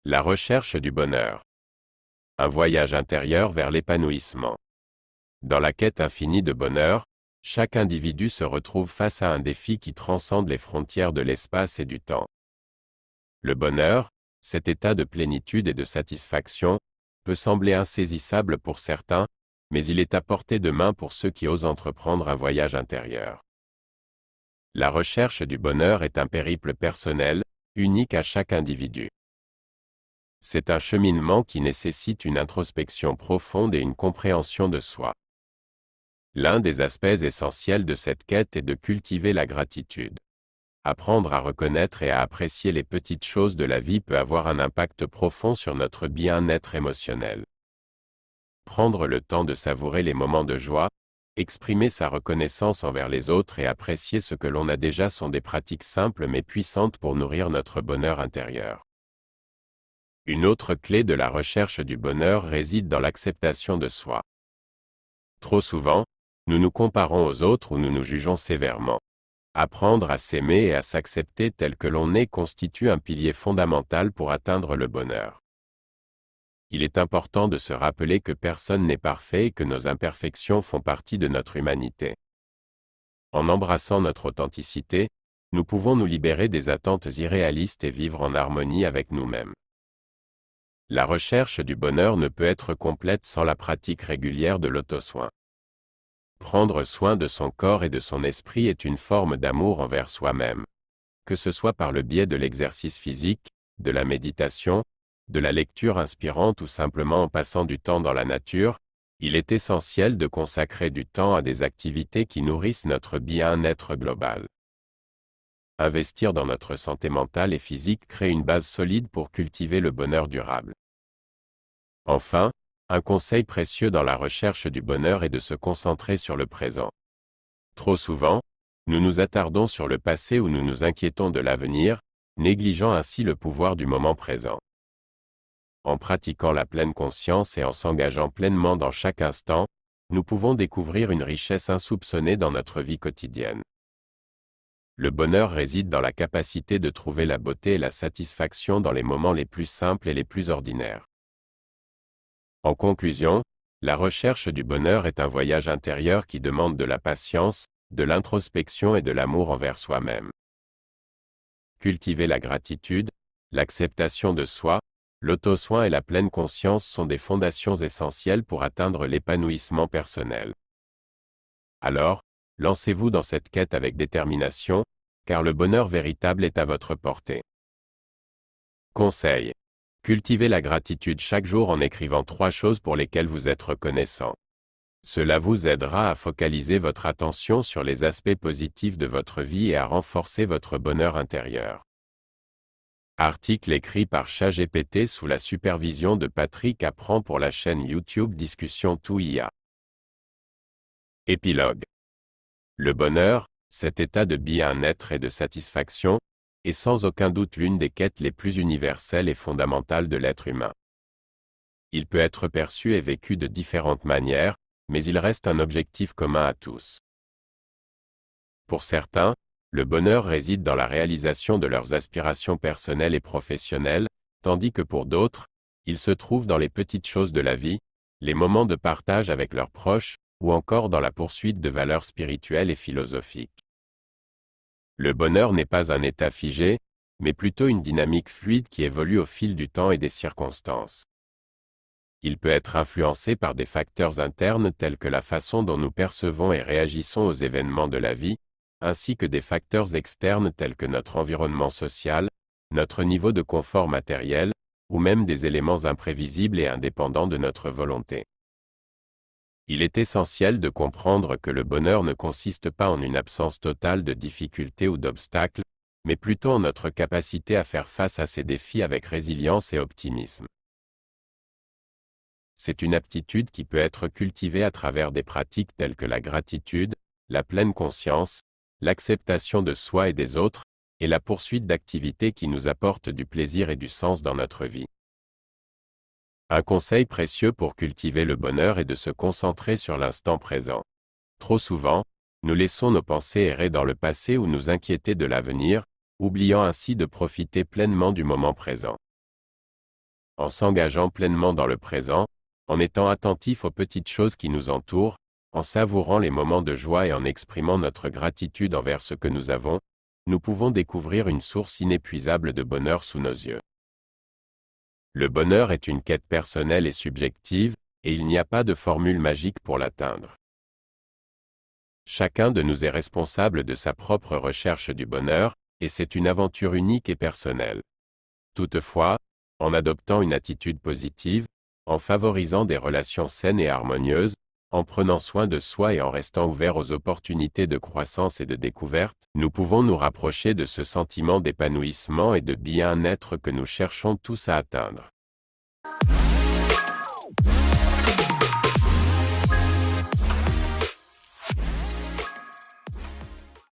La recherche du bonheur. Un voyage intérieur vers l'épanouissement. Dans la quête infinie de bonheur, chaque individu se retrouve face à un défi qui transcende les frontières de l'espace et du temps. Le bonheur, cet état de plénitude et de satisfaction, peut sembler insaisissable pour certains, mais il est à portée de main pour ceux qui osent entreprendre un voyage intérieur. La recherche du bonheur est un périple personnel, unique à chaque individu. C'est un cheminement qui nécessite une introspection profonde et une compréhension de soi. L'un des aspects essentiels de cette quête est de cultiver la gratitude. Apprendre à reconnaître et à apprécier les petites choses de la vie peut avoir un impact profond sur notre bien-être émotionnel. Prendre le temps de savourer les moments de joie, exprimer sa reconnaissance envers les autres et apprécier ce que l'on a déjà sont des pratiques simples mais puissantes pour nourrir notre bonheur intérieur. Une autre clé de la recherche du bonheur réside dans l'acceptation de soi. Trop souvent, nous nous comparons aux autres ou nous nous jugeons sévèrement. Apprendre à s'aimer et à s'accepter tel que l'on est constitue un pilier fondamental pour atteindre le bonheur. Il est important de se rappeler que personne n'est parfait et que nos imperfections font partie de notre humanité. En embrassant notre authenticité, nous pouvons nous libérer des attentes irréalistes et vivre en harmonie avec nous-mêmes. La recherche du bonheur ne peut être complète sans la pratique régulière de l'auto-soin. Prendre soin de son corps et de son esprit est une forme d'amour envers soi-même. Que ce soit par le biais de l'exercice physique, de la méditation, de la lecture inspirante ou simplement en passant du temps dans la nature, il est essentiel de consacrer du temps à des activités qui nourrissent notre bien-être global. Investir dans notre santé mentale et physique crée une base solide pour cultiver le bonheur durable. Enfin, un conseil précieux dans la recherche du bonheur est de se concentrer sur le présent. Trop souvent, nous nous attardons sur le passé ou nous nous inquiétons de l'avenir, négligeant ainsi le pouvoir du moment présent. En pratiquant la pleine conscience et en s'engageant pleinement dans chaque instant, nous pouvons découvrir une richesse insoupçonnée dans notre vie quotidienne. Le bonheur réside dans la capacité de trouver la beauté et la satisfaction dans les moments les plus simples et les plus ordinaires. En conclusion, la recherche du bonheur est un voyage intérieur qui demande de la patience, de l'introspection et de l'amour envers soi-même. Cultiver la gratitude, l'acceptation de soi, l'auto-soin et la pleine conscience sont des fondations essentielles pour atteindre l'épanouissement personnel. Alors, lancez-vous dans cette quête avec détermination, car le bonheur véritable est à votre portée. Conseil. Cultivez la gratitude chaque jour en écrivant 3 choses pour lesquelles vous êtes reconnaissant. Cela vous aidera à focaliser votre attention sur les aspects positifs de votre vie et à renforcer votre bonheur intérieur. Article écrit par ChatGPT sous la supervision de Patrick Apprend pour la chaîne YouTube Discussion Tout IA. Épilogue. Le bonheur, cet état de bien-être et de satisfaction, est sans aucun doute l'une des quêtes les plus universelles et fondamentales de l'être humain. Il peut être perçu et vécu de différentes manières, mais il reste un objectif commun à tous. Pour certains, le bonheur réside dans la réalisation de leurs aspirations personnelles et professionnelles, tandis que pour d'autres, il se trouve dans les petites choses de la vie, les moments de partage avec leurs proches, ou encore dans la poursuite de valeurs spirituelles et philosophiques. Le bonheur n'est pas un état figé, mais plutôt une dynamique fluide qui évolue au fil du temps et des circonstances. Il peut être influencé par des facteurs internes tels que la façon dont nous percevons et réagissons aux événements de la vie, ainsi que des facteurs externes tels que notre environnement social, notre niveau de confort matériel, ou même des éléments imprévisibles et indépendants de notre volonté. Il est essentiel de comprendre que le bonheur ne consiste pas en une absence totale de difficultés ou d'obstacles, mais plutôt en notre capacité à faire face à ces défis avec résilience et optimisme. C'est une aptitude qui peut être cultivée à travers des pratiques telles que la gratitude, la pleine conscience, l'acceptation de soi et des autres, et la poursuite d'activités qui nous apportent du plaisir et du sens dans notre vie. Un conseil précieux pour cultiver le bonheur est de se concentrer sur l'instant présent. Trop souvent, nous laissons nos pensées errer dans le passé ou nous inquiéter de l'avenir, oubliant ainsi de profiter pleinement du moment présent. en s'engageant pleinement dans le présent, en étant attentif aux petites choses qui nous entourent, en savourant les moments de joie et en exprimant notre gratitude envers ce que nous avons, nous pouvons découvrir une source inépuisable de bonheur sous nos yeux. Le bonheur est une quête personnelle et subjective, et il n'y a pas de formule magique pour l'atteindre. Chacun de nous est responsable de sa propre recherche du bonheur, et c'est une aventure unique et personnelle. Toutefois, en adoptant une attitude positive, en favorisant des relations saines et harmonieuses, en prenant soin de soi et en restant ouverts aux opportunités de croissance et de découverte, nous pouvons nous rapprocher de ce sentiment d'épanouissement et de bien-être que nous cherchons tous à atteindre.